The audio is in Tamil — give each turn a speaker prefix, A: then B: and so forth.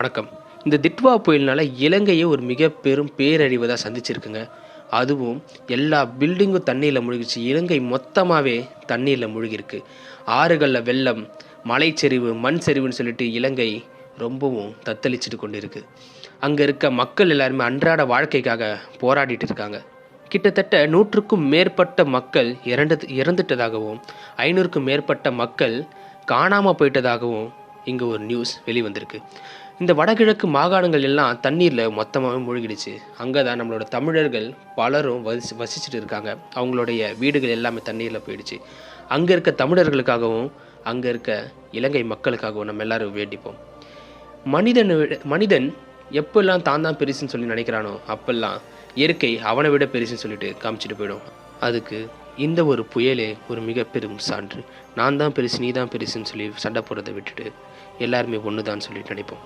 A: வணக்கம். இந்த திட்வா புயல்னால இலங்கையே ஒரு மிக பெரும் பேரழிவை தான் சந்திச்சிருக்குங்க. அதுவும் எல்லா பில்டிங்கும் தண்ணீர்ல மூழ்கிருச்சு. இலங்கை மொத்தமாவே தண்ணீர்ல மூழ்கியிருக்கு. ஆறுகள்ல வெள்ளம், மலைச்சரிவு, மண் சரிவுன்னு சொல்லிட்டு இலங்கை ரொம்பவும் தத்தளிச்சுட்டு கொண்டு இருக்கு. அங்க இருக்க மக்கள் எல்லாருமே அன்றாட வாழ்க்கைக்காக போராடிட்டு இருக்காங்க. கிட்டத்தட்ட 100க்கும் மேற்பட்ட மக்கள் இறந்துட்டதாகவும், 500க்கும் மேற்பட்ட மக்கள் காணாம போயிட்டதாகவும் இங்க ஒரு நியூஸ் வெளிவந்திருக்கு. இந்த வடகிழக்கு மாகாணங்கள் எல்லாம் தண்ணீர்ல மொத்தமாவே மூழ்கிடுச்சு. அங்க தான் நம்மளோட தமிழர்கள் பலரும் வசிச்சுட்டு இருக்காங்க. அவங்களுடைய வீடுகள் எல்லாமே தண்ணீர்ல போயிடுச்சு. அங்க இருக்க தமிழர்களுக்காகவும், அங்க இருக்க இலங்கை மக்களுக்காகவும் நம்ம எல்லாரும் வேண்டிப்போம். மனிதன் எப்பெல்லாம் தான் பெருசுன்னு சொல்லி நினைக்கிறானோ, அப்பெல்லாம் இயற்கை அவனை விட பெருசுன்னு சொல்லிட்டு காமிச்சிட்டு போயிடும். அதுக்கு இந்த ஒரு புயலே ஒரு மிக பெரும் சான்று. நான் தான் பெருசு, நீ தான் பெருசுன்னு சொல்லி சண்டை போடுறதை விட்டுட்டு எல்லாருமே ஒன்று தான் சொல்லிட்டு நினைப்போம்.